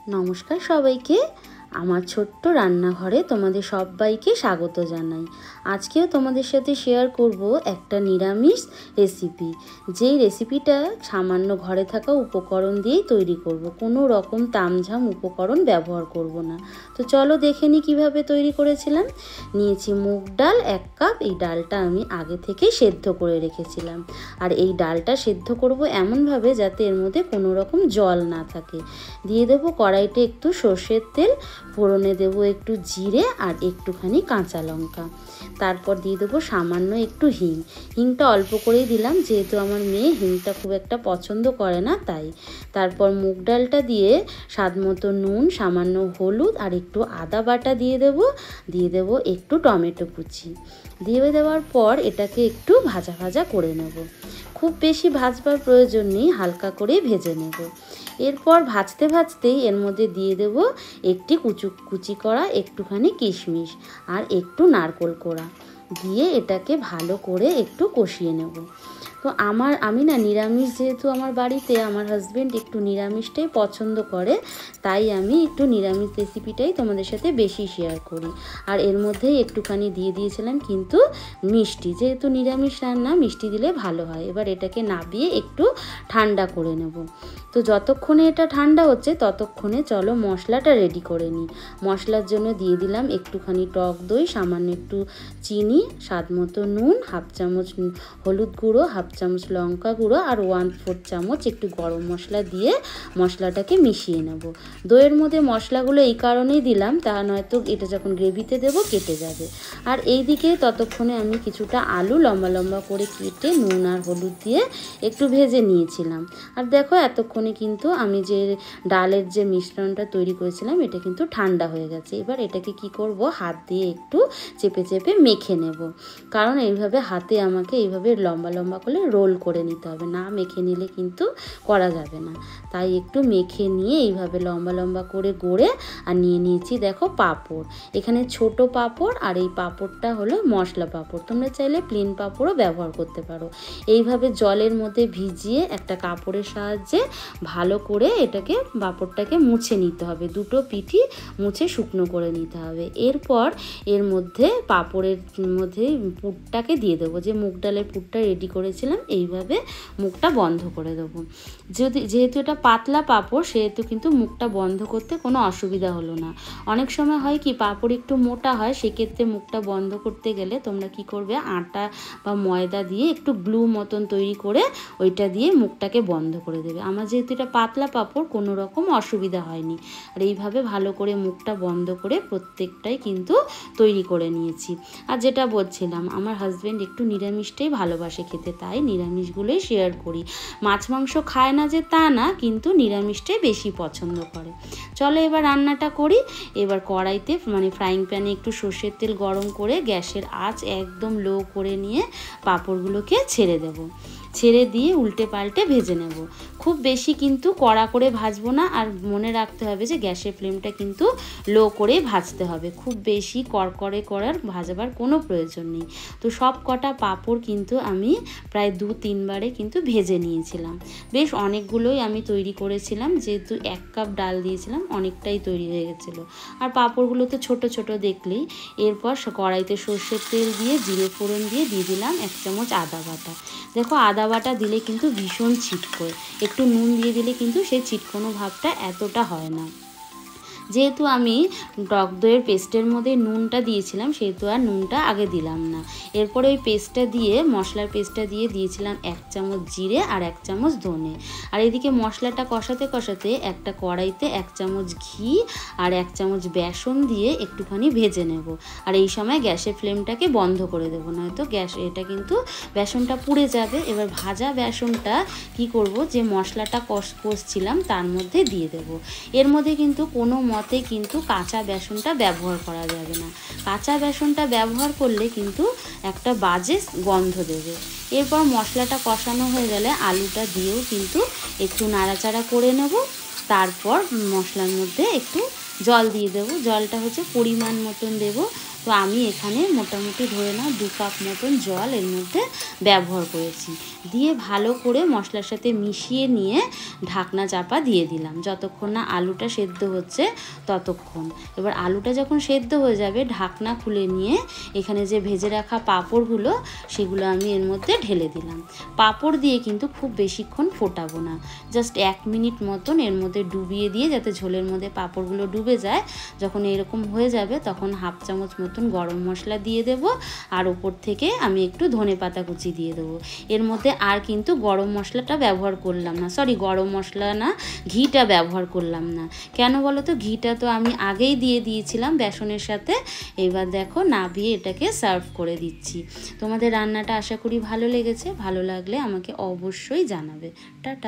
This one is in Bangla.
নমস্কার সবাইকে। আমার ছোট্ট রান্নাঘরে তোমাদের সবাইকে স্বাগত জানাই। আজকেও তোমাদের সাথে শেয়ার করব একটা নিরামিষ রেসিপি। যেই রেসিপিটা সামান্য ঘরে থাকা উপকরণ দিয়েই তৈরি করব, কোনো রকম তামঝাম উপকরণ ব্যবহার করব না। তো চলো দেখে নিই কীভাবে তৈরি করেছিলাম। নিয়েছি মুগ ডাল 1 কাপ। এই ডালটা আমি আগে থেকে সেদ্ধ করে রেখেছিলাম। আর এই ডালটা সেদ্ধ করব এমনভাবে যাতে এর মধ্যে কোনো রকম জল না থাকে। দিয়ে দেবো কড়াইতে একটু সর্ষের তেল, ফোড়নে দেবো একটু জিরে আর একটুখানি কাঁচা লঙ্কা। তারপর দিয়ে দেবো সামান্য একটু হিংটা অল্প করেই দিলাম, যেহেতু আমার মেয়ে হিংটা খুব একটা পছন্দ করে না তাই। তারপর মুগ ডালটা দিয়ে স্বাদ মতো নুন, সামান্য হলুদ আর একটু আদা বাটা দিয়ে দেবো একটু টমেটো কুচি। দিয়ে দেওয়ার পর এটাকে একটু ভাজা ভাজা করে নেব। খুব বেশি ভাজবার প্রয়োজন নেই, হালকা করে ভেজে নেব। এরপর ভাজতে ভাজতেই এর মধ্যে দিয়ে দেব একটি কুচি করা একটুখানি কিশমিশ আর একটু নারকেল কোড়া দিয়ে এটাকে ভালো করে একটু কষিয়ে নেব। তো আমি না নিরামিষ, যেহেতু আমার বাড়িতে আমার হাজব্যান্ড একটু নিরামিষটাই পছন্দ করে, তাই আমি একটু নিরামিষ রেসিপিটাই তোমাদের সাথে বেশি শেয়ার করি। আর এর মধ্যেই একটুখানি দিয়ে দিয়েছিলাম কিন্তু মিষ্টি, যেহেতু নিরামিষ রান্না মিষ্টি দিলে ভালো হয়। এবার এটাকে নাবিয়ে একটু ঠান্ডা করে নেব। তো যতক্ষণে এটা ঠান্ডা হচ্ছে ততক্ষণে চলো মশলাটা রেডি করে নিই। মশলার জন্য দিয়ে দিলাম একটুখানি টক দই, সামান্য একটু চিনি, স্বাদ মতো নুন, 1/2 চামচ হলুদ গুঁড়ো, 1/2 চামচ লঙ্কা গুঁড়ো আর 1/4 চামচ একটু গরম মশলা দিয়ে মশলাটাকে মিশিয়ে নেব। দইয়ের মধ্যে মশলাগুলো এই কারণেই দিলাম, তা নয়তো এটা যখন গ্রেভিতে দেবো কেটে যাবে। আর এই দিকে ততক্ষণে আমি কিছুটা আলু লম্বা লম্বা করে কেটে নুন আর হলুদ দিয়ে একটু ভেজে নিয়েছিলাম। আর দেখো এতক্ষণে কিন্তু আমি যে ডালের যে মিশ্রণটা তৈরি করেছিলাম এটা কিন্তু ঠান্ডা হয়ে গেছে। এবার এটাকে কি করব, হাত দিয়ে একটু চেপে চেপে মেখে নেব। কারণ এইভাবে হাতে আমাকে এইভাবে লম্বা লম্বা করে রোল করে নিতে হবে, না মেখে নিলে কিন্তু করা যাবে না। তাই একটু মেখে নিয়ে এইভাবে লম্বা লম্বা করে গড়ে আর নিয়ে নিয়েছি দেখো পাঁপড়। এখানে ছোট পাঁপড়, আর এই পাঁপড়টা হলো মশলা পাঁপড়। তোমরা চাইলে প্লেন পাঁপড়ও ব্যবহার করতে পারো। এইভাবে জলের মধ্যে ভিজিয়ে একটা কাপড়ের সাহায্যে ভালো করে এটাকে পাঁপড়টাকে মুছে নিতে হবে, দুটো পিঠই মুছে শুকনো করে নিতে হবে। এরপর এর মধ্যে পাঁপড়ের মধ্যে পুরটাকে দিয়ে দেবো, যে মুগ ডালের পুরটা রেডি করেছিলাম এইভাবে মুখটা বন্ধ করে দেবো। যেহেতু এটা পাতলা পাঁপড় সেহেতু কিন্তু মুখটা বন্ধ করতে কোনো অসুবিধা হলো না। অনেক সময় হয় কি পাঁপড় একটু মোটা হয়, সেক্ষেত্রে মুখটা বন্ধ করতে গেলে তোমরা কি করবে, আটা বা ময়দা দিয়ে একটু গ্লু মতন তৈরি করে ওইটা দিয়ে মুখটাকে বন্ধ করে দেবে। আমার যেহেতু এটা পাতলা পাঁপড় কোনো রকম অসুবিধা হয়নি। আর এইভাবে ভালো করে মুখটা বন্ধ করে প্রত্যেকটাই কিন্তু তৈরি করে নিয়েছি। আর যেটা বলছিলাম, আমার হাজব্যান্ড একটু নিরামিষটাই ভালোবাসে খেতে, তাই নিরামিষগুলোই শেয়ার করি। মাছ মাংস খায় না যে তা না, কিন্তু নিরামিষটাই বেশি পছন্দ করে। চলো এবার রান্নাটা করি। এবার কড়াইতে ফ্রাইং প্যানে একটু সর্ষের তেল গরম করে গ্যাসের আঁচ একদম লো করে নিয়ে পাঁপড়গুলোকে ছেড়ে দেব। ছেড়ে দিয়ে উল্টে পাল্টে ভেজে নেব। খুব বেশি কিন্তু কড়া করে ভাজবো না। আর মনে রাখতে হবে যে গ্যাসের ফ্লেমটা কিন্তু লো করেই ভাজতে হবে, খুব বেশি কড়কড়ে ভাজাবার কোনো প্রয়োজন নেই। তো সব কটা পাঁপড় কিন্তু আমি প্রায় 2-3 বারে কিন্তু ভেজে নিয়েছিলাম। বেশ অনেকগুলোই আমি তৈরি করেছিলাম, যেহেতু 1 কাপ ডাল দিয়েছিলাম অনেকটাই তৈরি হয়ে গেছিলো। আর পাঁপড়গুলো তো ছোট ছোট দেখলেই। এরপর কড়াইতে সর্ষের তেল দিয়ে জিরে ফোড়ন দিয়ে দিলাম 1 চামচ আদা বাটা। দেখো আদা বাটা দিলে কিন্তু ভীষণ ছিটকোয়, একটু নুন দিয়ে দিলে কিন্তু সেই ছিটকোনো ভাবটা এতটা হয় না। যেহেতু আমি টক দইয়ের পেস্টের মধ্যে নুনটা দিয়েছিলাম সেহেতু আর নুনটা আগে দিলাম না। এরপরে ওই পেস্টটা দিয়ে মশলার পেস্টটা দিয়ে দিয়েছিলাম 1 চামচ জিরে আর 1 চামচ ধনে। আর এদিকে মশলাটা কষাতে কষাতে একটা কড়াইতে 1 চামচ ঘি আর 1 চামচ বেসন দিয়ে একটুখানি ভেজে নেব। আর এই সময় গ্যাসের ফ্লেমটাকে বন্ধ করে দেবো, নয়তো এটা কিন্তু বেসনটা পুড়ে যাবে। এবার ভাজা বেসনটা কি করব, যে মশলাটা কষছিলাম তার মধ্যে দিয়ে দেব। এর মধ্যে কিন্তু কোনো মতে কিন্তু কাঁচা বেসনটা ব্যবহার করা যাবে না। কাঁচা বেসনটা ব্যবহার করলে কিন্তু একটা বাজে গন্ধ দেবে। এরপর মশলাটা কষানো হয়ে গেলে আলুটা দিয়েও কিন্তু একটু নাড়াচাড়া করে নেব। তারপর মশলার মধ্যে একটু জল দিয়ে দেবো। জলটা হচ্ছে পরিমাণ মতন দেব। তো আমি এখানে মোটামুটি ধরে নাও 2 কাপ মতন জল এর মধ্যে ব্যবহার করেছি। দিয়ে ভালো করে মশলার সাথে মিশিয়ে নিয়ে ঢাকনা চাপা দিয়ে দিলাম যতক্ষণ না আলুটা সেদ্ধ হচ্ছে ততক্ষণ। এবার আলুটা যখন সেদ্ধ হয়ে যাবে ঢাকনা খুলে নিয়ে এখানে যে ভেজে রাখা পাঁপড়গুলো সেগুলো আমি এর মধ্যে ঢেলে দিলাম। পাঁপড় দিয়ে কিন্তু খুব বেশিক্ষণ ফোটাবো না, জাস্ট 1 মিনিট মতন এর মধ্যে ডুবিয়ে দিয়ে যাতে ঝোলের মধ্যে পাঁপড়গুলো ডুবে যায়। যখন এরকম হয়ে যাবে তখন 1/2 চামচ মতন গরম মশলা দিয়ে দেব, আর ওপর থেকে আমি একটু ধনেপাতা কুচি দিয়ে দেবো। এর মধ্যে আর কিন্তু গরম মশলাটা ব্যবহার করলাম না, সরি গরম মশলা না, ঘিটা ব্যবহার করলাম না। কেন বলো তো, ঘিটা তো আমি আগেই দিয়ে দিয়েছিলাম বেসনের সাথে। এবার দেখো নাবিয়ে এটাকে সার্ভ করে দিচ্ছি। তোমাদের রান্নাটা আশা করি ভালো লেগেছে, ভালো লাগলে আমাকে অবশ্যই জানাবে। টাটা।